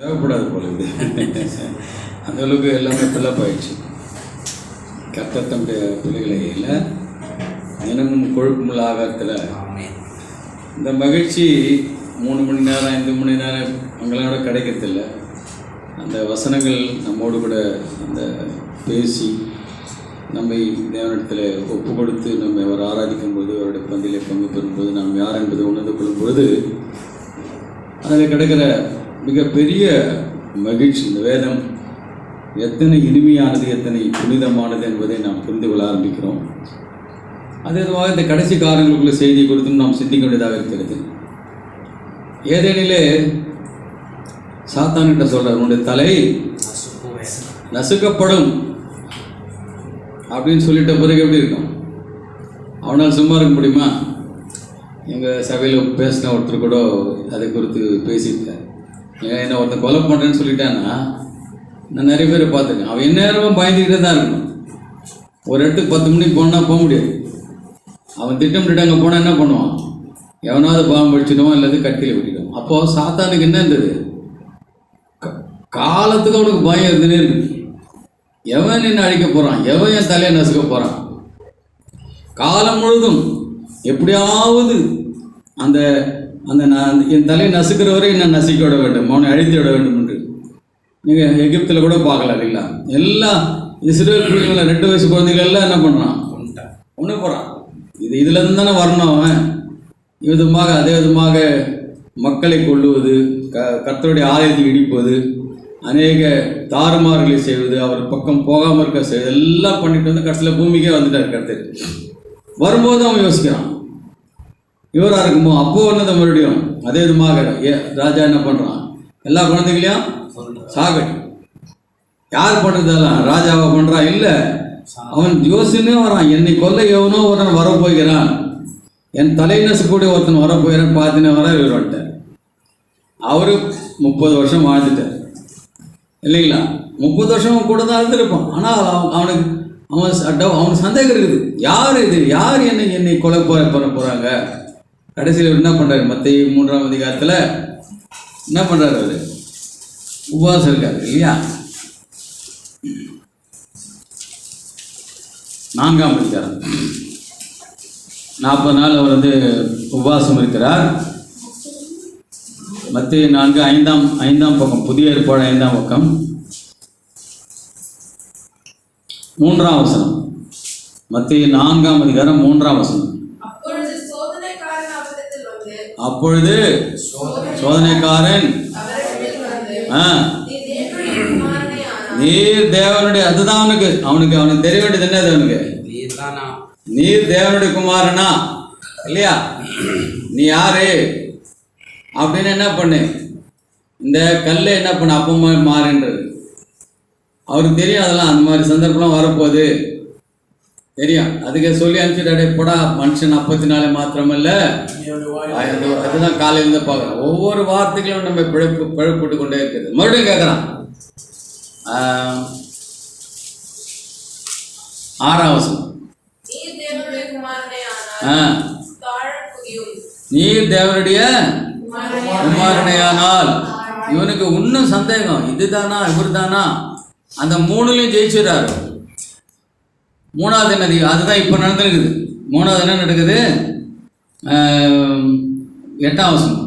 தேவைப்படாது போல இது. அந்த அளவுக்கு எல்லாமே ஃபில்லப் ஆயிடுச்சு. கர்த்தர் தம்முடைய பிள்ளைகளை இல்லை தினமும் கொழுப்புமுள்ள ஆகாரத்தில் இந்த மகிழ்ச்சி 3 மணி நேரம் 5 மணி நேரம் அவங்களோட கிடைக்கிறதில்ல. அந்த வசனங்கள் நம்மோடு கூட அந்த பேசி நம்மை தேவனிடத்தில் ஒப்பு கொடுத்து நம்ம அவர் ஆராதிக்கும் போது அவருடைய பந்திலே பங்கு பெறும்போது நாம் யார் என்பதை உணர்ந்து கொள்ளும் பொழுது அதில் கிடைக்கிற மிகப்பெரிய மகிழ்ச்சி. இந்த வேதம் எத்தனை இனிமையானது எத்தனை புனிதமானது என்பதை நாம் புரிந்து கொள்ள ஆரம்பிக்கிறோம். அதே விதமாக இந்த கடைசி காலங்களுக்குள்ள செய்தி கொடுத்தும் நாம் சிந்திக்க வேண்டியதாக இருக்கிறது. ஏதேனிலே சாத்தான்கிட்ட சொல்கிறார், உன்னுடைய தலை நசுக்கப்படும் அப்படின்னு சொல்லிட்ட பிறகு எப்படி இருக்கும்? அவனால் சும்மா இருக்க முடியுமா? எங்கள் சபையில் பேசின ஒருத்தர் கூட அதை குறித்து பேசியிருக்கார். என்ன ஒருத்தர் கொலை பண்ணுறேன்னு சொல்லிட்டான்னா நான் நிறைய பேரை பார்த்துருக்கேன். அவன் எந்நேரமும் பயந்துக்கிட்டே தான் இருக்கணும். ஒரு இடத்துக்கு 10 மணிக்கு போனால் போக முடியாது. அவன் திட்டமிட்டு அங்கே போனால் என்ன பண்ணுவான்? எவனாவது பாம்பு அடிச்சிடுவான், இல்லாது கட்டியில் விட்டுடுவான். அப்போது சாத்தானுக்கு என்ன இருந்தது? காலத்துக்கு அவனுக்கு பயம் இருந்துனே இருக்கு. எவன் என்ன அழிக்க போகிறான், எவன் என் தலையை நசுக்க போகிறான், காலம் முழுதும் எப்படியாவது அந்த அந்த நான் என் தலையை நசுக்கிற வரை நான் நசுக்க விட வேண்டும், அவனை அழித்து விட வேண்டும் என்று. நீங்கள் எகிப்தில் கூட பார்க்கலாம் இல்லைங்களா? எல்லாம் இஸ்ரேல் பிள்ளைங்கள 2 வயசு குழந்தைகள் எல்லாம் என்ன பண்ணுறான்? ஒன்று போகிறான். இதுலேருந்து தானே வரணும். அவன் விதமாக அதே விதமாக மக்களை கொள்ளுவது, கர்த்தருடைய ஆலயத்தை இடிப்பது, அநேக தாறுமாறுகளை செய்வது, அவர் பக்கம் போகாமல் இருக்க செய்வது எல்லாம் பண்ணிட்டு வந்து கடைசியில் பூமிக்கே வந்துட்டார் கர்த்தர். வரும்போது அவன் யோசிக்கிறான், இவராக இருக்குமோ? அப்போது என்னது மறுபடியும் அதே விதமாக ராஜா என்ன பண்ணுறான்? எல்லா குழந்தைகளையும் சாகடி. யார் பண்ணுறதெல்லாம்? ராஜாவை பண்ணுறான்? இல்லை, அவன் யோசனே வரான். என்னை கொல்ல எவனோ ஒருத்தன் வரப்போகிறான், என் தலை நசுக்கூடிய ஒருத்தன் வரப்போகிறான்னு பார்த்துனே வர இவர் வந்துட்டார். அவரு 30 வருஷம் வாழ்ந்துட்டார் இல்லைங்களா? 30 வருஷம் கூட தான் இருந்திருப்பான். ஆனால் அவனுக்கு சந்தேகம் இருக்குது, யார் இது? யார் என்னை கொலை பண்ண போகிறாங்க? கடைசியில் என்ன பண்ணுறாரு? மத்தேயு 3ஆம் அதிகாரத்தில் என்ன பண்ணுறாரு? அவர் உபவாசம் இருக்காரு இல்லையா? 4ஆம் அதிகாரம் 40 நாள் அவர் உபவாசம் இருக்கிறார். மத்தேயு 4 5ஆம் பக்கம், புதிய ஏற்பாடு 5ஆம் பக்கம் 3ஆம் வசனம். மத்தேயு 4ஆம் அதிகாரம் 3ஆம் வசனம். அப்பொழுது சோதனைக்காரன் நீர் தேவனுடைய, அதுதான் அவனுக்கு தெரிய வேண்டியது என்னது? அவனுக்கு நீர் தேவனுடைய குமாரனா இல்லையா? நீ யாரு அப்படின்னு என்ன பண்ணு, இந்த கல்லை என்ன பண்ண அப்பமா மாறுன்றது அவருக்கு தெரியும். அதெல்லாம் அந்த மாதிரி சந்தர்ப்பம்லாம் வரப்போகுது தெரியும். அதுக்கு சொல்லி அனுப்பிச்சுட்டாடே போடா, மனுஷன் அப்பத்தினாலே மாத்திரமல்ல. அதுதான் காலையிலேருந்து பார்க்குறோம். ஒவ்வொரு வார்த்தைகளும் நம்ம பிழப்பிட்டு கொண்டே இருக்குது. மறுபடியும் கேட்குறான் 6ஆம் வசனம். நீர் தேவனுடைய குமாரனையானால். இவனுக்கு இன்னும் சந்தேகம், இதுதானா இவர் தானா? அந்த 3லையும் ஜெயிச்சுறாரு. 3வது என்னது? அதுதான் இப்போ நடந்துருக்குது. 3வது என்ன நடக்குது? 8ஆம் வசனம்.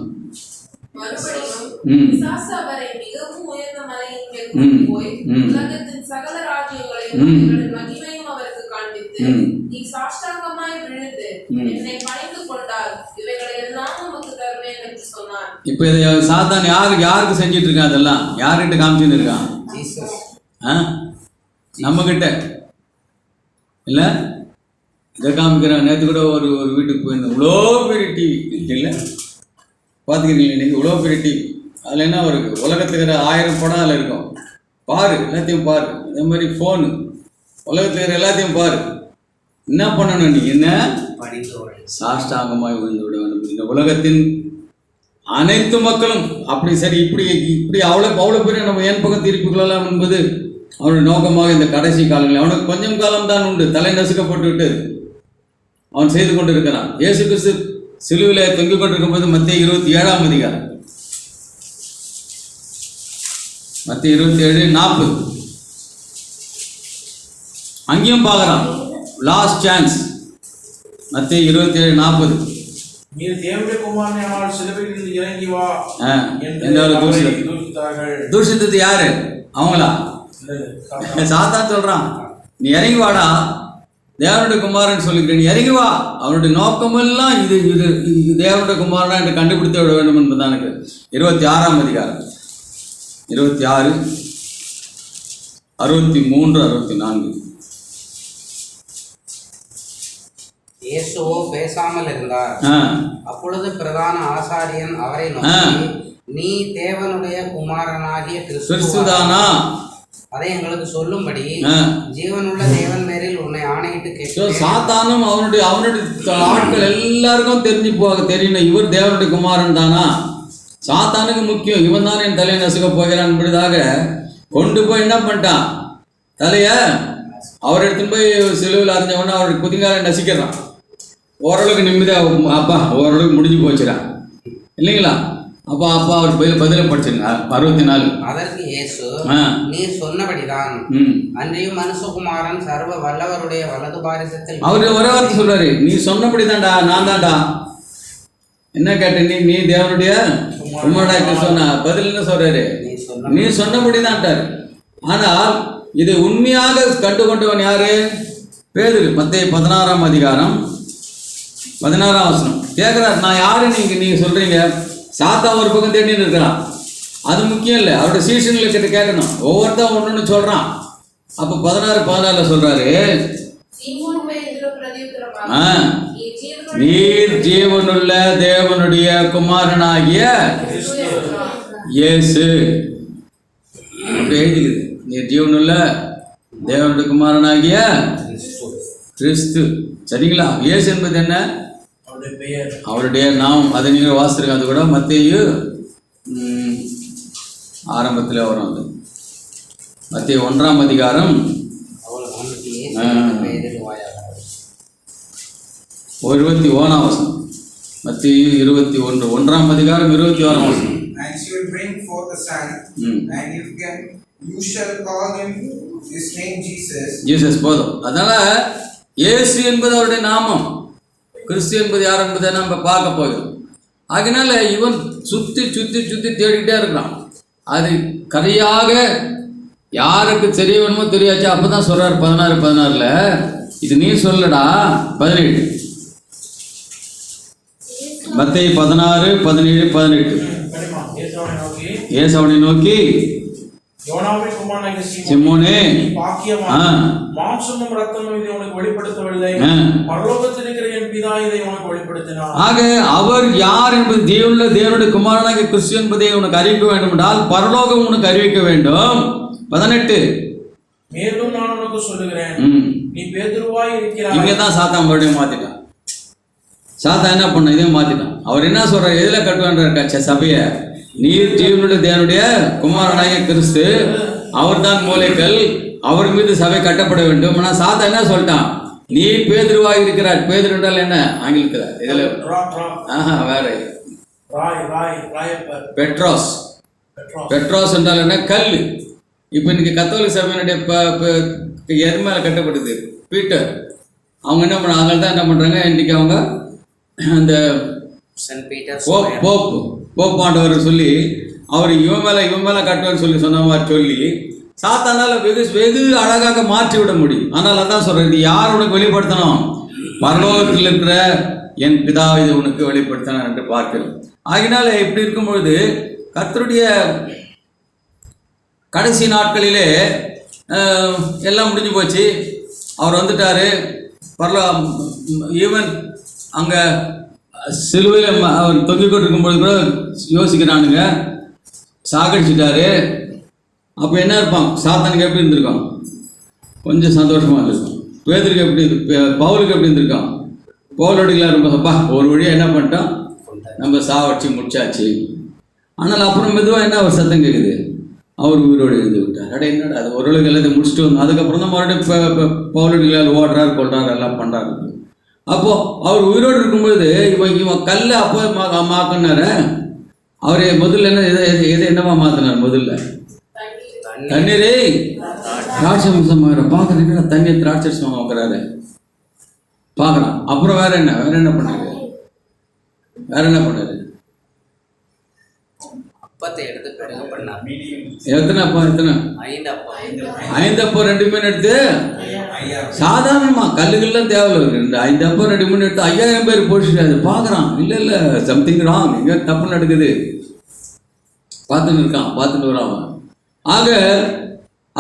இப்போ இதை சாத்தான் யாருக்கு செஞ்சிட்டு இருக்கான்? அதெல்லாம் யார்கிட்ட காமிச்சுன்னு இருக்கான்? நம்ம கிட்ட இல்லை, இதை காமிக்கிறான். நேற்று கூட ஒரு வீட்டுக்கு போயிருந்தேன். இவ்வளோ பெரிய டிவி இல்லை, பார்த்துக்கிறீங்களா நீங்கள்? இவ்வளோ பெரிய டிவி, அதில் என்ன ஒரு உலகத்துக்கிற 1000 படம் அதில் இருக்கும். பாரு, எல்லாத்தையும் பாரு. அதே மாதிரி ஃபோனு, உலகத்தில் இருக்கிற எல்லாத்தையும் பாரு. என்ன பண்ணணும்? நீ என்ன சாஷ்டாங்கமாய் விழுந்து விட வேண்டும். இந்த உலகத்தின் அனைத்து மக்களும் அப்படி சரி இப்படி அவ்வளோ பேர் நம்ம என் பக்கம் திருப்பி கொள்ளலாம் என்பது அவனுடைய நோக்கமாக. இந்த கடைசி காலங்களில் அவனுக்கு கொஞ்சம் காலம் தான் உண்டு. தலை நசுக்கப்பட்டு விட்டு அவன் செய்து கொண்டு இருக்கிறான். இயேசு கிறிஸ்து சிலுவிலே தொங்கிக் கொண்டிருக்கும் போது மத்தேயு 27ஆம் அதிகாரம் மத்திய 27:40. அங்கேயும் பார்க்குறான் லாஸ்ட் சான்ஸ். மத்திய 27:40. நீர் தேவனுடைய குமாரனை ஆனால் சிலுவையில் இறங்கி வா தூஷித்தது யாரு? அவங்களா? சாத்தான் சொல்றான், நீ இறங்கி வாடா, தேவனுடைய குமாரன் சொல்லிக்கிறேன், நீ இறங்கி வா. அவனுடைய நோக்கமெல்லாம் இது இது இது தேவனுடைய குமாரனா என்று கண்டுபிடித்து விட வேண்டும் என்பதுதான் எனக்கு. 26ஆம் அதிகாரம் 26, 63, 64. இயேசுவோ பேசாமல் இருந்தார். அப்பொழுது பிரதான ஆசாரியன் அவரை நோக்கி, நீ தேவனுடைய குமாரனாகிய கிறிஸ்துதானா? அதை எங்களுக்கு சொல்லும்படி ஜீவனுள்ள தேவன் பேரில் உன்னை ஆணையிட்டு கேட்கிறேன். சாத்தானும் அவனுடைய ஆட்கள் எல்லாருக்கும் தெரியணும், இவர் தேவனுடைய குமாரன் தானா. சாத்தானுக்கு முக்கியம், இவன் தான் என் தலையை நசுக்க போகிறான் என்பதாக கொண்டு போய் என்ன பண்ணிட்டான், தலைய அவர் எடுத்துன்னு போய் சிலுவையில் அறிஞ்சவொடனே அவருடைய குதிங்காலை நசிக்கிறான். ஓரளவுக்கு நிம்மதியாக, அப்பா ஓரளவுக்கு முடிஞ்சு போச்சுறான் இல்லைங்களா? அப்பா அவர் பதில படிச்சுங்க 64. அதற்கு இயேசு, நீ சொன்னபடிதான், அன்றையும் மனுஷகுமாரன் சர்வ வல்லவருடைய வலது பாரிசத்தில். அவரு ஒரே வார்த்தை சொல்றாரு, நீ சொன்னபடிதான்டா, நான் தான்டா. என்ன கேட்ட நீ தேவனுடைய குமாரனாக சொன்ன பதில் என்ன சொல்றாரு? நீ சொன்னபடிதான்ட்டாரு. ஆனால் இதை உண்மையாக கண்டுகொண்டவன் யாரு? பேதுரு. மத்தேயு 16ஆம் அதிகாரம் 16ஆம் வசனம் கேட்கிறார், நான் யாரு நீங்க சொல்றீங்க? சாத்தா ஒரு பக்கம் தேடின்னு இருக்கிறான், அது முக்கியம் இல்லை, அவருடைய சீசன்களை கிட்ட கேட்கணும். ஒவ்வொருத்தன் ஒன்று சொல்றான். அப்போ 16:14 சொல்றாரு, நீர் ஜீவனுள்ள தேவனுடைய குமாரனாகிய இயேசு. அப்படி எழுதிக்குது, நீர் ஜீவனுள்ள தேவனுடைய குமாரனாகிய கிறிஸ்து. சரிங்களா? இயேசு என்பது என்ன? அவருடைய நாம். அதை நீங்கள் வாசித்திருக்க, அது கூட மத்தேயு ஆரம்பத்தில் வரும். அது மத்தேயு 1ஆம் அதிகாரம் 21ஆம் வசனம். மத்தேயு 21, 1ஆம் அதிகாரம் 21ஆம் வசனம். And she will bring forth a son, and you shall call him his name Jesus. Jesus போதும். அதனால இயேசு என்பது அவருடைய நாமம், கிறிஸ்து என்பது யார் என்பதை நம்ம பார்க்க போகிறோம். அதனால இவன் சுற்றி சுற்றி சுற்றி தேடிக்கிட்டே இருக்கிறான். அது கரையாக யாருக்கு தெரிய வேணுமோ தெரியாச்சு. அப்போ தான் சொல்கிறார் 16:16, இது நீ சொல்லடா. 17 மத்தேயு 16, 17, 18. ஏசாவனை நோக்கி, சிமோனே, ஆக அவர் யார் என்பது தேவனுடைய குமாரனாகிய கிறிஸ்து என்பதை உனக்கு அறிவிக்க வேண்டும் என்றால் பரலோகம் உனக்கு அறிவிக்க வேண்டும். 18 மேலும் நான் உனக்கு சொல்லுகிறேன், நீ பேதுருவாய் இருக்கிறாய். இங்கதான் சாத்தான் மறுபடியும் மாத்திட்டான். சாத்தான் என்ன பண்ண, இதே மாத்திட்டான். அவர் என்ன சொல்றார், எதுல கட்டுவான்ற சபையை? நீர் ஜீவனுடைய தேவனுடைய குமாரனாகிய கிறிஸ்து, அவர் தான் மூலைக்கல், அவர் மீது சபை கட்டப்பட வேண்டும். ஆனால் சாத்தான் என்ன சொல்லிட்டான், நீ பேதுருவாய் இருக்கிறார். பேதுரு என்றால் என்ன ஆங்கிலத்தில்? இதுல வேற பெட்ரோஸ். பெட்ரோஸ் என்றால் என்ன? கல். இப்போ இன்னைக்கு கத்தோலிக்க சபையினுடைய எருமையில கட்டப்பட்டது பீட்டர். அவங்க என்ன பண்ண, அவங்க தான் என்ன பண்றாங்க இன்னைக்கு, அவங்க அந்த போப் ஆண்டவர் சொல்லி அவர் இவன் மேல கட்டுவார்னு சொன்ன மாதிரி சொல்லி சாத்தானால வெகு அழகாக மாற்றி விட முடியும். ஆனால் அதான் சொல்றேன், இது யார் உனக்கு வெளிப்படுத்தணும்? பரலோகத்தில் இருக்கிற என் பிதா இதை உனக்கு வெளிப்படுத்தணும் என்று பார்க்கிறோம். ஆகினால இப்படி இருக்கும் பொழுது கர்த்தருடைய கடைசி நாட்களிலே எல்லாம் முடிஞ்சு போச்சு. அவர் வந்துட்டாரு. ஈவன் அங்கே சிலுவையில் அவர் தொங்கிக் கொண்டிருக்கும்போது கூட யோசிக்கிறானுங்க, சாகடிச்சிட்டாரு. அப்போ என்ன இருப்பான்? சாத்தானுக்கு எப்படி இருந்திருக்கான்? கொஞ்சம் சந்தோஷமாக இருந்திருக்கும். பேதுருக்கு எப்படி, பவுலுக்கு எப்படி இருந்திருக்கான்? பவுலடிகளாக இருப்பா ஒரு வழியாக என்ன பண்ணிட்டான், நம்ம சாவடிச்சு முடிச்சாச்சு. ஆனால் அப்புறம் மெதுவாக என்ன ஒரு சத்தம் கேட்குது, அவர் உயிரோடு எழுந்து விட்டார். அட என்னடா அது, ஓரளவுக்கு எல்லாத்தையும் முடிச்சுட்டு வந்தோம். அதுக்கப்புறம் தான் மறுபடியும் பவுலடிகளால் ஓடுறாரு, கொள்றாரு, எல்லாம் பண்ணுறாரு. அப்போது அவர் உயிரோடு இருக்கும்பொழுது இவன் கல்லை அப்போ மாக்கினார. அவர் முதல்ல என்ன எதை என்னவா மாற்றினார்? முதல்ல தண்ணீரை திராட்சரசமாக பார்க்குறீங்களா? தண்ணீர் திராட்சரசமாக வைக்கிறாரு பார்க்குறான். அப்புறம் வேற என்ன பண்ணாரு? அப்பத்தை எடுத்து பிறகு பண்ணார். எத்தனை 5 அப்போ 2 மீன் எடுத்து, சாதாரணமா கல்லுகள்லாம் தேவையில்லை, 5 அப்போ 2 மீன் எடுத்து 5000 பேர் போயிடுச்சு. அது பார்க்குறான். இல்லை சம்திங் ராங், எங்கே தப்பு நடக்குது பார்த்துட்டு வரான். ஆக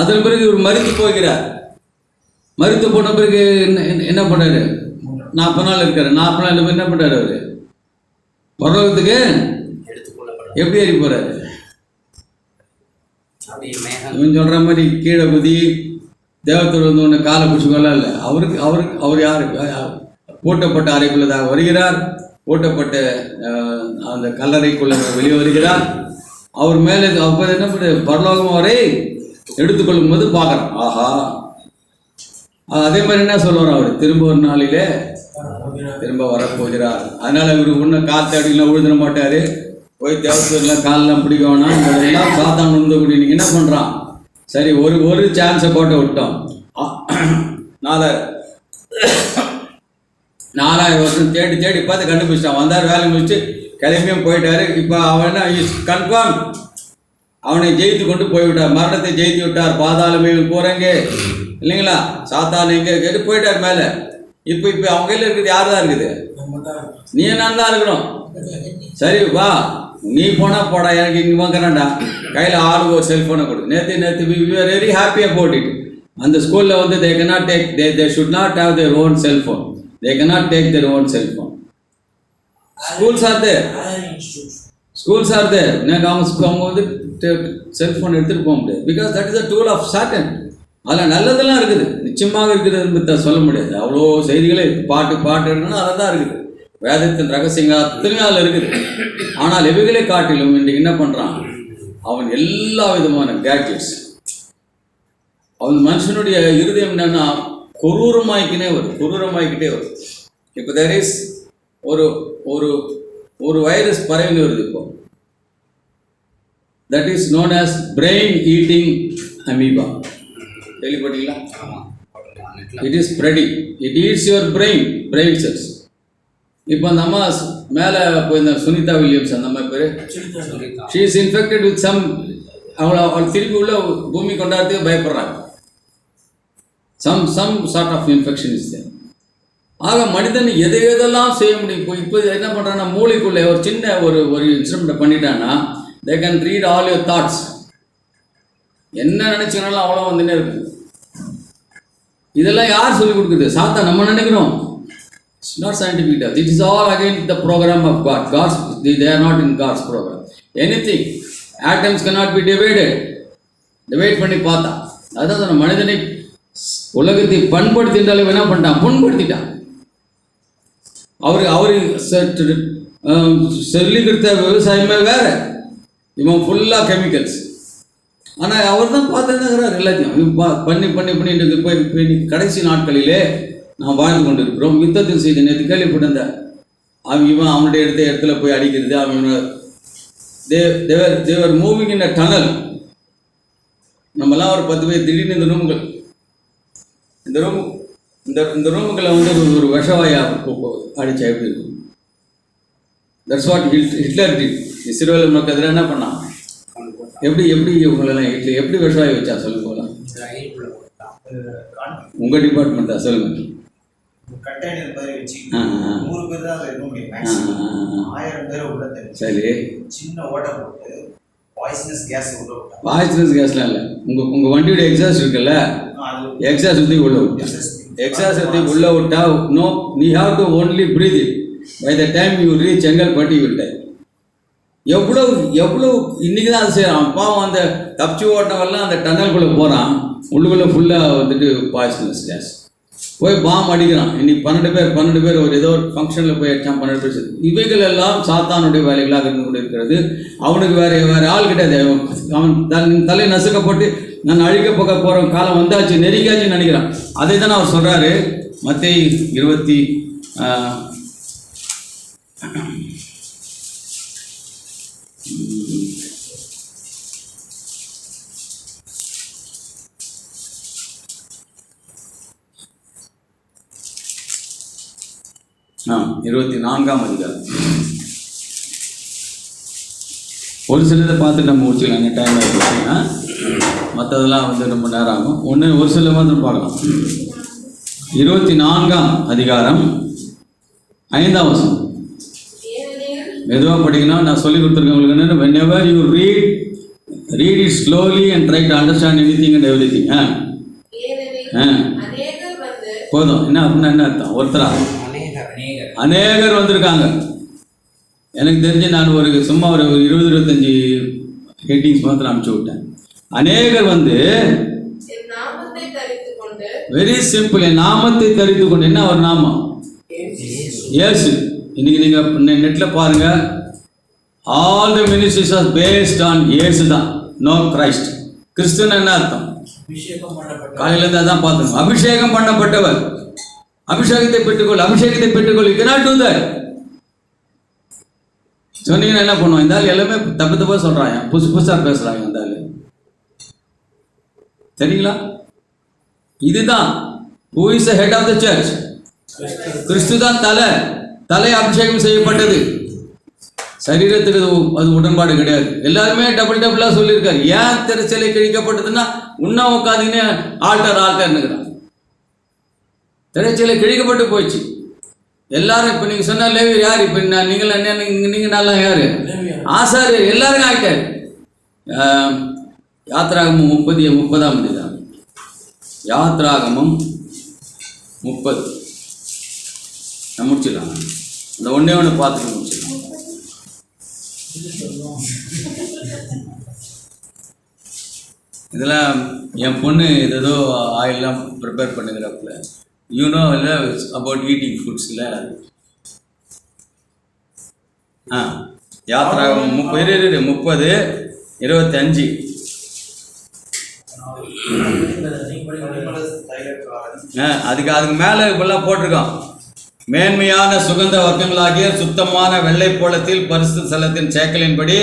அதன் பிறகு இவர் மரித்து போகிறார். மரித்து போன பிறகு என்ன பண்ணாரு? 40 நாள் இருக்காரு. 40 நாள் என்ன பண்ணாரு? அவரு பரலோகத்துக்கு எப்படி ஏறி போறாரு? இவன் சொல்ற மாதிரி கீழே குதி தேவத்தூர் வந்து ஒன்று காலை பிடிச்சிக்கொள்ளலாம் இல்லை. அவர் யாரு? பூட்டப்பட்ட அறைக்குள்ளதாக வருகிறார். பூட்டப்பட்ட அந்த கல்லறைக்குள்ள வெளியே வருகிறார். அவர் மேலே அப்போ என்ன பண்ண பரலோகம் அவரை எடுத்துக்கொள்ளும் போது பார்க்குறான். ஆஹா, அதே மாதிரி என்ன சொல்லுவார்? அவர் திரும்ப ஒரு நாளிலே திரும்ப வரப்போகிறார். அதனால இவர் ஒன்றும் காற்று அடிக்கலாம் விழுந்துட மாட்டார். போய் தேவத்தூர்லாம் காலெலாம் பிடிக்க வேணாம். இதெல்லாம் சாத்தான் உழுந்தக்கூடிய நீங்கள் என்ன பண்ணுறான்? சரி, ஒரு சான்ஸை போட்டு விட்டோம். 4000 வருஷம் தேடி பார்த்து கண்டுபிடிச்சிட்டான். வந்தார், வேலை முடிச்சு கிளம்பியும் போயிட்டாரு. இப்போ அவன் என்ன கன்ஃபார்ம் அவனை ஜெயித்து கொண்டு போய்விட்டார். மரணத்தை ஜெயித்து விட்டார். பாதாளமே போகிறேங்க இல்லைங்களா? சாத்தான் எங்கே கேட்டு போயிட்டார் மேலே. இப்போ அவங்க கையில் இருக்குது யார் தான் இருக்குது? நீ நான் தான் இருக்கிறோம். சரி வா, நீ போனால் போடா, எனக்கு இங்கே வாங்குறான்டா. கையில் ஆளுக்கு ஒரு செல்ஃபோனை கொடு. நேற்று we are very happy about it. அந்த ஸ்கூலில் வந்து they cannot take, they should not have their own cell phone. They cannot take their own cell phone. Schools are there. அவங்க வந்து செல்ஃபோன் எடுத்துகிட்டு போக முடியாது. Because that is a tool of Satan. அதில் நல்லதெல்லாம் இருக்குது, நிச்சயமாக இருக்கிறது சொல்ல முடியாது. அவ்வளோ செய்திகளே பாட்டு இருக்குன்னா அதை தான் இருக்குது. வேதத்தின் ரகசியங்கள் அத்தனை நாள் இருக்குது. ஆனால் எவைகளை காட்டிலும் இன்றைக்கு என்ன பண்ணுறான்? அவன் எல்லா விதமான கேட்ஜெட்ஸ், அவன் மனுஷனுடைய இருதயம் என்னன்னா கொரூரமாய்க்கிட்டே வரும். இப்போ தேர் இஸ் ஒரு வைரஸ் பரவி வருது இப்போ. That is known as brain eating amoeba. கேள்விப்பட்டீங்களா? It is spreading. It eats your brain cells. இப்போ அந்த அம்மா மேலே போயிருந்த சுனிதா வில்லியம்ஸ், அந்த அம்மா பேர், she is infected with some, அவள் திருப்பி உள்ள பூமி கொண்டாடுறதுக்கு பயப்படுறாங்க. Some sort of infection is there. ஆக மனிதன் எதெல்லாம் செய்ய முடியும். இப்போ என்ன பண்ணுறான்னா, மூளைக்குள்ளே ஒரு சின்ன ஒரு இன்ஸ்ட்ருமெண்ட்டை பண்ணிட்டான்னா they can read all your thoughts. என்ன நினைச்சீங்கனாலும் அவ்வளோ வந்துன்னே இருக்கும். இதெல்லாம் யார் சொல்லிக் கொடுக்குறது? சாத்தான். நம்ம நினைக்கிறோம் it's not scientific. It is all against the program of God. They are not in God's program. Anything, atoms cannot be divided. Divide பண்ணி பார்த்தா அதான் சொன்ன, மனிதனை உலகத்தை பண்படுத்தின்றாலே என்ன பண்ணிட்டான்? புண்படுத்திட்டான். அவரு சொல்லி கொடுத்த விவசாயமே வேற, இவன் ஃபுல்லாக கெமிக்கல்ஸ். ஆனால் அவர் தான் பார்த்துருந்தாங்கிறார் எல்லாத்தையும் பண்ணி போய் கடைசி நாட்களிலே நாம் வாழ்ந்து கொண்டு இருக்கிறோம். யுத்தத்தில் செய்த நேற்று கேள்விப்பட்டிருந்த இவன் அவனுடைய இடத்துல போய் அடிக்கிறது. தேவர் மூவிங் இன் அ டனல். நம்மலாம் ஒரு 10 பேர் திடீர்னு இந்த ரூமுக்களை வந்து ஒரு விஷவாயா அடிச்சா எப்படி இருக்கும்? That's what Hitler did. Israel மக்கள் எதிராக என்ன பண்ணான்? எப்படி இவங்களெல்லாம் எப்படி விஷவாயி வச்சா சொல்லுங்க போகலாம். உங்கள் டிபார்ட்மெண்ட் தான் சொல்லுங்க. கண்டெய்னர் மாதிரி வச்சு 100 பேர் தான் இருக்க முடியும். 1000 பேரை உள்ள தள்ளி சரி சின்ன ஓட்டை போட்டு பாய்சனஸ் கேஸ் உள்ள விட்டாங்க. பாய்சனஸ் கேஸ்லாம் இல்லை, உங்கள் வண்டியோட எக்ஸாஸ்ட் இருக்குல்ல, எக்ஸாஸ்ட் ஊற்றி உள்ள விட்டா. எக்ஸாஸ்ட் ஊற்றி உள்ள விட்டா நோ, நீ have to only breathe it. By the time you reach Chengalpattu you will die. எவ்வளோ இன்றைக்கி தான் அது செய்கிறான். பாவம் அந்த தப்பிச்சு ஓட்டவெல்லாம் அந்த டன்னலுக்குள்ளே போகிறான், உள்ளுக்குள்ளே ஃபுல்லாக வந்துட்டு பாய்சனஸ் கேஸ் போய் பாம் அடிக்கிறான். இன்னைக்கு 12 பேர் ஒரு ஏதோ ஒரு ஃபங்க்ஷனில் போய் அடித்தான், 12 பேர். இவைகள் எல்லாம் சாத்தானுடைய வேலைகளாக இருந்து கொண்டு இருக்கிறது. அவனுக்கு வேறு ஆள் கிடையாது. அவன் தலை நசுக்கப்பட்டு நான் அழிக்க போகிற காலம் வந்தாச்சு, நெருங்கியாச்சுன்னு நினைக்கிறான். அதை தான் அவர் சொல்கிறாரு மத்தேயு 20 21 24ஆம் அதிகாரம். ஒரு சிலதை பார்த்துட்டு நம்ம முடிச்சுக்கலாங்க, டைம் ஆகிடுச்சுன்னா. மற்றதெல்லாம் வந்து ரொம்ப நேரம் ஆகும். ஒரு சில மாதிரி பார்க்கலாம். 24ஆம் அதிகாரம் 5ஆம் வசனம். மெதுவாக படிக்கணும். நான் சொல்லி கொடுத்துருக்கேன் உங்களுக்கு என்னென்ன. whenever you read it slowly and try to understand anything and everything. போதும். என்ன அப்படின்னா என்ன அர்த்தம்? ஒருத்தரா அநேகர் வந்திருக்காங்க. எனக்கு தெரிஞ்சு நான் சும்மா ஒரு 20-25 ஹெட்டிங்ஸ் மாத்திரம் அனுப்பிச்சு விட்டேன். அநேகர் வந்து வெரி சிம்பிள், என் நாமத்தை தரித்து கொண்டு. என்ன ஒரு நாமம்? இயேசு. இன்னைக்கு நீங்கள் நெட்டில் பாருங்க, all the ministries are based on இயேசு தான், நோ கிரைஸ்ட். கிறிஸ்துன்னு என்ன அர்த்தம்? காலையிலேருந்து அதான் பார்த்துக்கணும். அபிஷேகம் பண்ணப்பட்டவர். அபிஷேகத்தை பெற்றுக்கொள், அபிஷேகத்தை பெற்றுக்கொள். You cannot do that. சொன்னீங்கன்னா என்ன பண்ணுவோம்? இந்த ஆள் எல்லாமே தப்பு தப்பாக சொல்கிறாங்க, புதுசாக பேசுகிறாங்க இந்த ஆள். சரிங்களா? இதுதான் who is the head of the church? கிறிஸ்து தான் தலை அபிஷேகம் செய்யப்பட்டது. சரீரத்துக்கு அது உடன்பாடு கிடையாது. எல்லாருமே டபுளாக சொல்லியிருக்காரு. ஏன் திருச்சிலை கிழிக்கப்பட்டதுன்னா உன்ன உட்காந்துன்னு ஆல்டர்னுங்கிறான். திருச்சிலை கிழிக்கப்பட்டு போயிடுச்சு. எல்லாரும் இப்போ நீங்கள் சொன்ன லேவியர் யார்? இப்போ நீங்கள் நல்லா யார்? ஆசாரியர். எல்லாரும் ஆகிட்டார். யாத்ராகமம் 30ஆம் அதிகாரம். யாத்ராகமம் 30 நான் முடிச்சிடலாம். இந்த ஒன்று பார்த்துட்டு முடிச்சிடலாம். இதெல்லாம் என் பொண்ணு ஏதோ ஆயிலெலாம் ப்ரிப்பேர் பண்ணுங்கிறப்பல யூனோ இல்லை அபவுட் ஈட்டிங் ஃபுட்ஸில். யாத்ராகமம் 30:25. அதுக்கு மேலே இப்பெல்லாம் போட்டிருக்கோம். மேன்மையான சுகந்த வர்க்கங்களாகிய சுத்தமான வெள்ளை போலத்தில் பரிசுத்த ஸ்தலத்தின் சேக்கலின்படி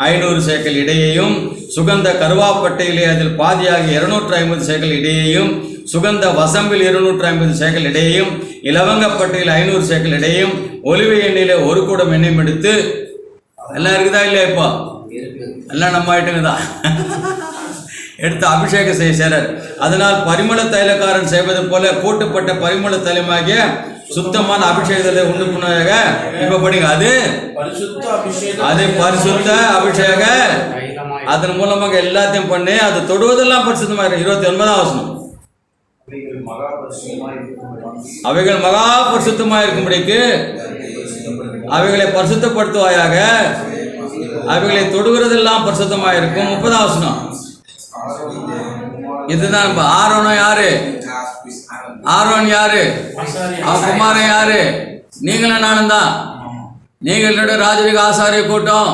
500 சேக்கல் இடையையும், சுகந்த கருவாப்பட்டையிலே அதில் பாதியாகிய 250 சேக்கல் இடையையும், சுகந்த வசம்பில் 250 சேக்கல் இடையையும், இலவங்கப்பட்டையில் 500 சேக்கல் இடையையும், ஒலிவு எண்ணெயில 1 குடம் எண்ணெயும் எடுத்து. எல்லாம் இருக்குதா இல்லையா? இப்போ எல்லாம் நம்ம ஆயிட்டுங்கதான். எடுத்து அபிஷேகம் செய்கிறார். அதனால் பரிமள தைலக்காரன் செய்வது போல கூட்டப்பட்ட பரிமள தைலமாகிய சுத்தமான அபிஷேகத்தை உண்டு பண்ணுவாங்க. இப்ப படிங்க. அது பரிசுத்த அபிஷேக. அதன் மூலமாக எல்லாத்தையும் பண்ணி அது தொடுவதெல்லாம் பரிசுத்தமாக இருக்கு. 29ஆம் வசனம். அவைகள் மகா பரிசுத்தமாக இருக்கும்படிக்கு அவைகளை பரிசுத்தப்படுத்துவாயாக. அவைகளை தொடுகிறதெல்லாம் பரிசுத்தமாக இருக்கும். 30ஆம் வசனம். இதுதான் ஆரோன் யாரு? ஆரோன் யாரு? அவன் குமாரன் யாரு? நீங்களும் நானும் தான். நீங்களுடைய ராஜரிக ஆசாரிய கூட்டம்.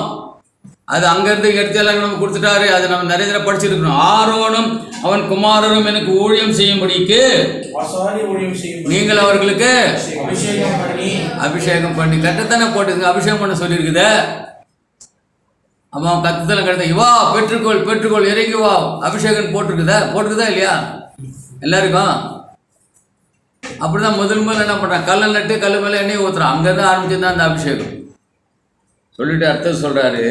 அது அங்கிருந்து எடுத்து எல்லாம் நம்ம கொடுத்துட்டாரு. அது நம்ம நிறைய தடவை படிச்சிருக்கணும். ஆரோனும் அவன் குமாரனும் எனக்கு ஊழியம் செய்யும்படிக்கு நீங்கள் அவர்களுக்கு அபிஷேகம் பண்ணி கட்டத்தானே போட்டுங்க. அபிஷேகம் பண்ண சொல்லியிருக்குது. அவன் கத்துதல கிடைத்த வா பெற்றுக்கொள் இறங்கி வா அபிஷேகம் போட்டிருக்குதா இல்லையா? எல்லாருக்கும் அப்படிதான் முதல்ல என்ன பண்றான்? கல்லை நட்டு கல் மேலே எண்ணெய் ஊத்துறான். அங்கேருந்து ஆரம்பிச்சுதான் அந்த அபிஷேகம். சொல்லிட்டு அர்த்தம் சொல்றாரு.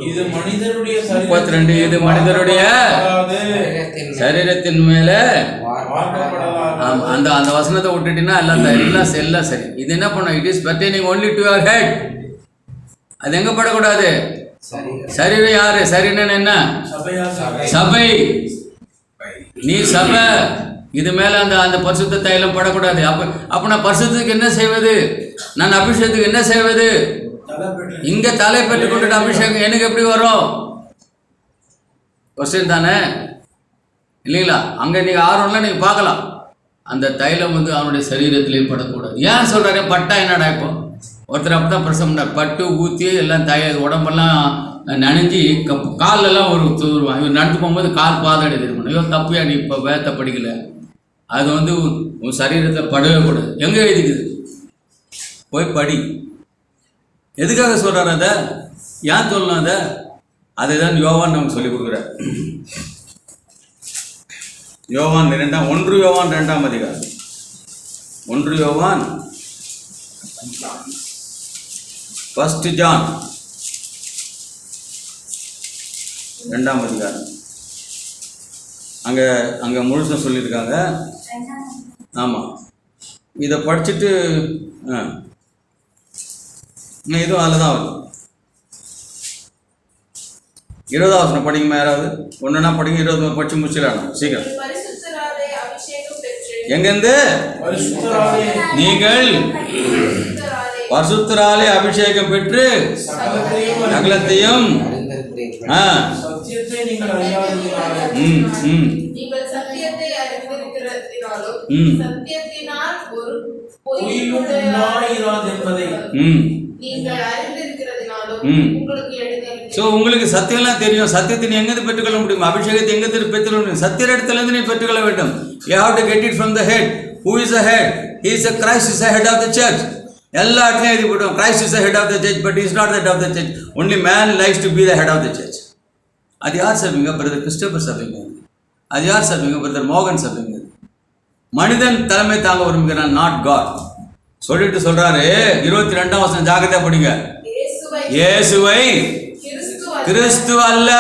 இது மனிதனுடைய 32. இது மனிதனுடைய சரீரத்தின் மேல அந்த அந்த வசனத்தை விட்டுட்டீங்கன்னா எல்லாம் சரி. இது என்ன பண்ணும்? It is pertaining only to your head. அது எங்க படக்கூடாது? சரீரம் யாரு? சரீரம் என்ன? சபை. நீ சபை. இது மேல அந்த அந்த பரிசுத்த தைலம் படக்கூடாது. அப்ப நான் பரிசுத்துக்கு என்ன செய்வது? நான் அபிஷேகத்துக்கு என்ன செய்வது? இங்க தலை பெற்றுக் கொண்டு அபிஷேகம் எனக்கு எப்படி வரும்? கொஸ்டின் தானே இல்லைங்களா? அங்க நீங்க ஆர்வம்ல நீங்க பார்க்கலாம். அந்த தைலம் வந்து அவனுடைய சரீரத்திலேயே படக்கூடாது. ஏன் சொல்றாரு? பட்டா என்னடா? இப்போ ஒருத்தர் அப்பதான் பிரசவம் பண்ணார். பட்டு ஊற்றி எல்லாம் உடம்பெல்லாம் நனைஞ்சி காலெல்லாம் ஒரு தூருவான். இவர் நடந்து போகும்போது கால் பாதடி திரும்பணும். ஐயோ தப்பியா, நீ இப்போ வேத்த படிக்கல. அது வந்து உன் சரீரத்தில் படவே கூடாது. எங்கே எழுதிக்குது? போய் படி. எதுக்காக சொல்கிறார் அதை? ஏன் சொல்லணும் அதை? அதை தான் யோவான் நமக்கு சொல்லி கொடுக்குறார். யோவான் 1 யோவான் 2ஆம் அதிகாரம். 1 யோவான் 1 ஜான் 2ஆம் அதிகாரம். அங்கே முழுசும் சொல்லியிருக்காங்க. ஆமாம், இதை படிச்சுட்டு இதுவும் அதில் தான் வரும். 20ஆம் வசனம் படிக்குமா யாராவது? ஒன்றுனா படிங்க, 20 படிச்சு முடிச்சிடலாம் சீக்கிரம். எங்கேருந்து? நீங்கள் பரிசுத்தராலே அபிஷேகம் பெற்று சகலத்தையும் உங்களுக்கு சத்தியம்லாம் தெரியும். சத்தியத்தை நீ எங்கிருந்து பெற்றுக்கொள்ள முடியும்? அபிஷேகத்தை எங்கிருந்து பெற்றுக்கொள்ள முடியும்? சத்திய இடத்திலிருந்து நீ பெற்றுக்கொள்ள வேண்டும். You have to get it from the head. Who is the head? He is the Christ is the head of the church. எல்லா இடத்துலையும் இது போட்டோம். Christ is the head of the church, but he is not the head of the church. Only man likes to be the head of the church. அது யார் சபைங்க? Brother Christopher சபைங்க. அது யார் சபைங்க? Brother மோகன் சபைங்க. மனிதன் தலைமை தாங்க விரும்புகிறான், நாட் காட். சொல்லிட்டு சொல்றாரு 22ஆம் வசனம், ஜாக்கிரதையா படிங்க. இயேசுவை கிறிஸ்து அல்ல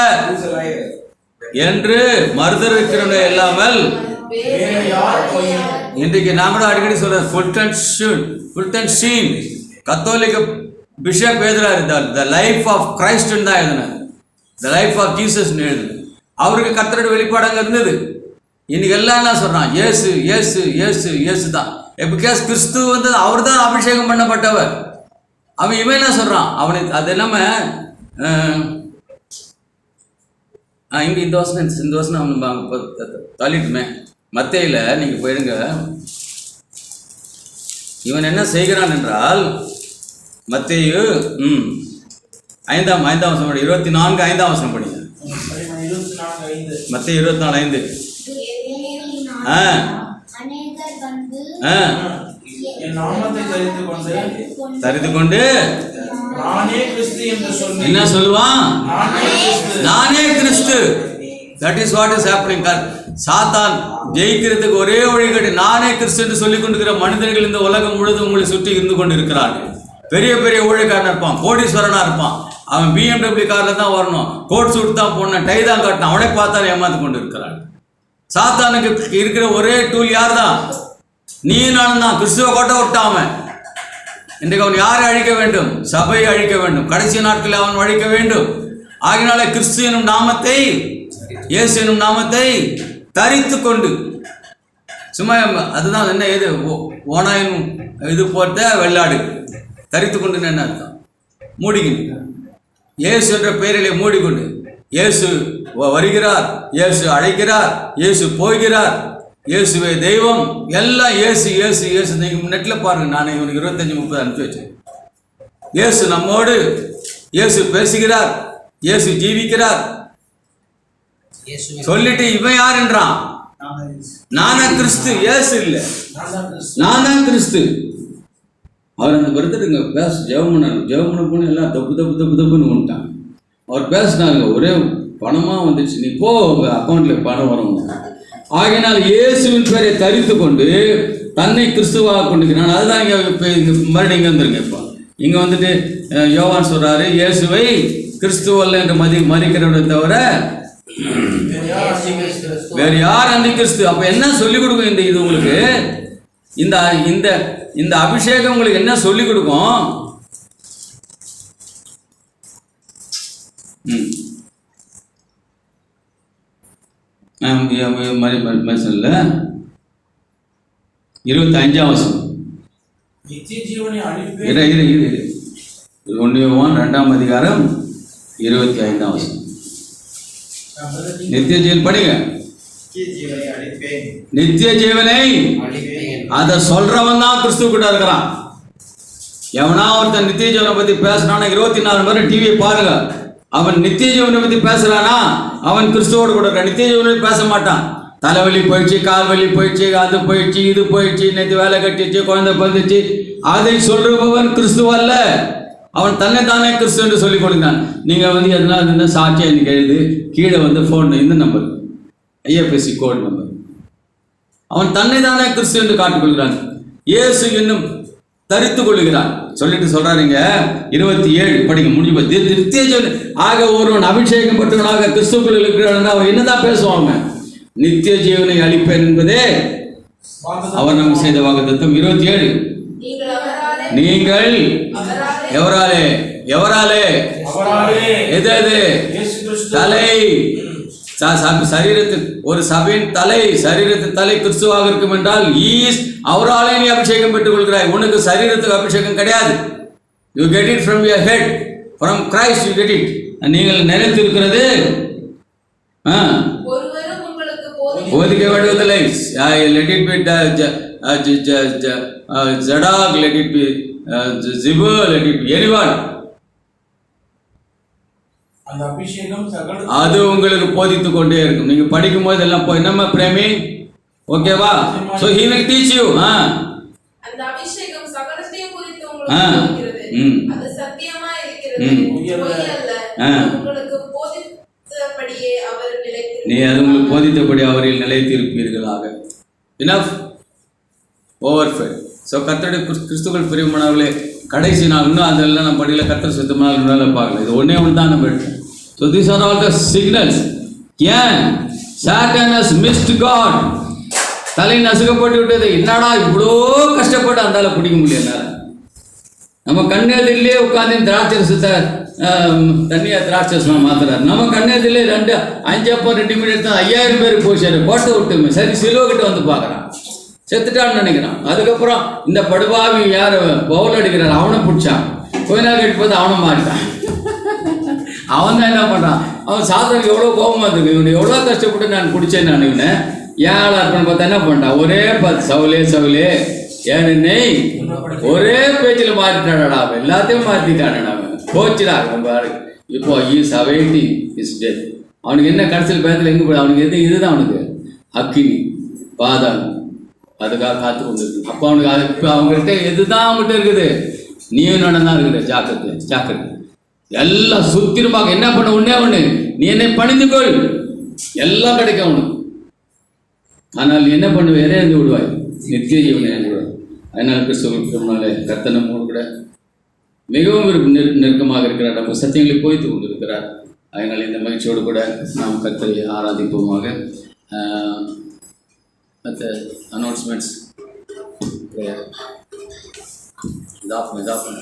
என்று மறுதலிக்கிறவனே இல்லாமல் இன்றைக்கு நாம அடிக்கடி சொல்ற ஃபுல்டன் ஷீன் கத்தோலிக்க பிஷப் எழுதுறாரு. த லைஃப் ஆஃப் கிரைஸ்ட் தான் எழுதினார். த லைஃப் ஆஃப் ஜீசஸ் எழுதுது. அவருக்கு கர்த்தருடைய வெளிப்பாடாக இருந்தது. இன்னைக்கு எல்லாம் என்ன சொல்றான்? இயேசு இயேசு இயேசு இயேசு தான். பிகாஸ் கிறிஸ்து வந்து அவர் தான் அபிஷேகம் பண்ணப்பட்டவர். அவன் இவன் என்ன சொல்றான்? அவனுக்கு அது இல்லாமல் இங்கே இந்த வருஷம் அவன் தள்ளிட்டுமே. மத்தேயில நீங்கள் போயிடுங்க. இவன் என்ன செய்கிறான் என்றால், மத்தேயு 5ஆம் வசனம் 24 5ஆம் வசனம் படிங்க. மத்தேயு 24:5. தரித்து கொண்டு என்ன சொல்லுவான்? நானே கிறிஸ்து. That is what is happening. சாத்தான் ஜெயிக்கிறதுக்கு ஒரே வழிகாட்டி நானே கிறிஸ்து என்று சொல்லிக் கொண்டிருக்கிற மனிதர்கள் இந்த உலகம் முழுவதும் உங்களை சுற்றி இருந்து கொண்டு இருக்கிறார்கள். பெரிய பெரிய ஊழியக்காரனா இருப்பான், கோடீஸ்வரனா இருப்பான். அவன் BMW காரில் தான் வரணும், கோட் சூட் தான் போடணும், டை தான் கட்டணும். அவனை பார்த்தா ஏமாந்து கொண்டு இருக்கிறான். சாத்தானுக்கு இருக்கிற ஒரே டூல் யார் தான்? நீ நானும் தான். கிறிஸ்துவ கோட்டை விட்டாம இன்றைக்கு அவன் யாரை அழிக்க வேண்டும்? சபையை அழிக்க வேண்டும். கடைசி நாட்களில் அவன் அழிக்க வேண்டும். ஆகினால கிறிஸ்து எனும் நாமத்தை, இயேசு எனும் நாமத்தை தரித்து கொண்டு, சும்மா அதுதான் என்ன எது ஓனாயின் இது போட்ட வெள்ளாடு தரித்து கொண்டு என்ன அர்த்தம்? மூடிக்கணும். இயேசு என்ற பெயரிலே மூடிக்கொண்டு, இயேசு வருகிறார், இயேசு அழைக்கிறார், இயேசு போகிறார், இயேசுவே தெய்வம், எல்லாம் இயேசு இயேசு இயேசு. நீங்கள் நெட்டில் பாருங்க, நான் இவனுக்கு 25-30 அனுப்பி வச்சேன். இயேசு நம்மோடு, இயேசு பேசுகிறார், இயேசு ஜீவிக்கிறார் சொல்லிட்டு இவன் யாருன்றான்? நானா கிறிஸ்து. இயேசு இல்லை, நானா கிறிஸ்து. அவர் அந்த பிரதருங்க பேச ஜெபம் பண்ண போன எல்லாம் தப்புன்னு வந்துட்டான். அவர் பேசினாங்க, ஒரே பணமாக வந்துச்சு, நீ போ உங்கள் அக்கௌண்ட்டில் பணம் வரும். ஆகையினால் இயேசுவின் பேரை தரித்து கொண்டு தன்னை கிறிஸ்துவாக கொண்டுக்கிறான். அதுதான் இங்கே மறுபடியும் இங்கே வந்துருங்க. இப்போ இங்கே வந்துட்டு யோவான் சொல்கிறாரு, இயேசுவை கிறிஸ்துவல்ல என்று மதிக்கிறவரை தவிர வேறு யார் அந்த கிறிஸ்து? அப்போ என்ன சொல்லிக் கொடுக்கும் இந்த இது உங்களுக்கு? இந்த இந்த இந்த அபிஷேகம் உங்களுக்கு என்ன சொல்லிக் கொடுக்கும்? மெசன்ல 25ஆம் வசனம். 1 யோவான் 2ஆம் அதிகாரம் 25ஆம் வசனம். நித்திய ஜீவன் படிங்க. நித்திய ஜீவனை அதை சொல்றவன் தான் கிறிஸ்துவ கிட்ட இருக்கிறான். எவனா ஒருத்தன் நித்திய ஜீவனை பத்தி பேசுறானா, 24 மணி நேரம் டிவியை பாருங்க, அவன் நித்திய ஜீவனை பத்தி பேசுறானா அவன் கிறிஸ்துவோடு கூட இருக்கான். நித்திய ஜீவனை பேச மாட்டான். தலைவலி போயிடுச்சு, கால் வலி போயிடுச்சு, அது போயிடுச்சு, இது போயிடுச்சு, நேற்று வேலை கட்டிடுச்சு, குழந்தை பிறந்துச்சு, அதை சொல்றவன் கிறிஸ்துவ அல்ல. அவன் தன்னை தானே கிறிஸ்து என்று சொல்லிக் கொடுத்தான். நீங்கள் வந்து எதனா இருந்தால் சாட்சியாக எனக்கு எழுது, கீழே வந்து ஃபோன் இந்த நம்பர் IFSC கோட் நம்பர். அவன் தன்னை தானே கிறிஸ்து என்று காட்டிக்கொள்கிறான். இயேசு என்னும் தரித்து கொள்ளுகிறான் சொல்லிட்டு சொல்றாருங்க 27 படிக்க முடிஞ்சு போய் நித்திய ஜீவன் ஆக ஒருவன் அபிஷேகம் பெற்றவனாக கிறிஸ்துக்குள் இருக்கிறான் அவன் என்னதான் பேசுவாங்க நித்திய ஜீவனை அளிப்பேன் என்பதே அவர் நமக்கு செய்த வாக்குத்தத்தம் 27 நீங்கள் எவராலே எவராலே எது தலை சரீரத்து ஒரு சபையின் தலை சரீரத்தின் தலை கிறிஸ்துவாக இருக்கும் என்றால் அவராலே நீ அபிஷேகம் பெற்றுக் கொள்கிறாய். உனக்கு சரீரத்துக்கு அபிஷேகம் கிடையாது. You get it from your head, from Christ you get it. நீங்கள் நினைத்திருக்கிறது போதிக்கப்படுவதில்லை. லெட் இட் பி ஜடாக், லெட் இட் பி ஜிபு, லெட் இட் பி எனிவன். அது உங்களுக்கு போதித்து கொண்டே இருக்கும். நீங்க படிக்கும் போது எல்லாம் போய் நம்ம பிரேமி ஓகேவா? So he will teach you. அந்த அபிஷேகம் சகலத்தையும் குறித்து உங்களுக்கு போதிக்கிறது. அது சத்தியமா இருக்கிறது, பொய் அல்ல. உங்களுக்கு போதித்தபடியே அவர் நிலைத்திருப்பார். நீ அது உங்களுக்கு போதித்தபடி அவரில் நிலைத்திருப்பீர்களாக. Enough. Overfed. சோ கர்த்தருடைய கிறிஸ்துவுக்குள் பிரியமானவர்களே, கடைசி நாள் இன்னும் அதெல்லாம் நம்ம படியில கர்த்தர் சுத்தமான பார்க்கல. இது ஒன்னே ஒன்று தான் நம்ம எடுத்தோம். So these are all the signals. ஏன் Satan has missed God. தலை நசுக்கப்பட்டு விட்டது. என்னடா இவ்வளோ கஷ்டப்பட்டு அந்தால பிடிக்க முடியல. நம்ம கண்ணெதிரிலே உட்காந்து திராட்சரசத்தை தண்ணியா திராட்சரசம் மாத்துறாரு. நம்ம கண்ணெதிரிலே 5 அப்போ 2 மீன் எடுத்தா 5000 பேர் போச்சாரு. கோட்டை விட்டுமே சரி சிலுவக்கிட்ட வந்து பார்க்குறான், செத்துட்டான்னு நினைக்கிறான். அதுக்கப்புறம் இந்த படுபாவி யார் பவுல் அடிக்கிறான், அவனை பிடிச்சான். கொஞ்ச நாள் கட்டி பார்த்து அவனை மாறிட்டான். அவன் தான் என்ன பண்ணுறான், அவன் சாதாரண எவ்வளோ கோபமாக இருக்கு, இவனை எவ்வளோ கஷ்டப்பட்டு நான் பிடிச்சேன். நான் இவனை ஏன் இருப்பேன்னு பார்த்தா என்ன பண்ணிட்டான், ஒரே பார்த்து சவுலே ஏன்னு ஒரே பேச்சில் மாறிட்டாடா. அவன் எல்லாத்தையும் மாற்றிட்டாடா. அவன் கோச்சிடா ரொம்ப. இப்போ இஸ் அவைட்டிங் இஸ் டெத். அவனுக்கு என்ன கடைசியில் பேத்தில் எங்கே போய் அவனுக்கு இதுதான் அவனுக்கு அக்கினி பாதாளம். அதுக்காக காத்து கொண்டு இருக்கு. அப்போ அவனுக்கு அது இப்போ அவங்ககிட்ட எதுதான் அவங்ககிட்ட இருக்குது, நீயும் நடந்தான் இருக்குது. ஜாக்கிரதை எல்லாம் சுத்திரமாக என்ன பண்ண ஒண்ணு நீ என்னை பணிந்துகொள், எல்லாம் கிடைக்கும் அவனுக்கு. ஆனால் நீ என்ன பண்ணுவ, இறைந்து விடுவாய், நித்திய ஜீவனை இழந்து விடுவாய். அதனால கிறிஸ்துவனாலே கர்த்தனம் கூட மிகவும் நெருக்கமாக இருக்கிறார். நம்ம சத்தியங்களை போய்த்து கொண்டிருக்கிறார். அதனால் இந்த மகிழ்ச்சியோடு கூட நாம் கர்த்தரை ஆராதிப்போமாக. மற்ற அனௌன்ஸ்மெண்ட்ஸ் இதாகும்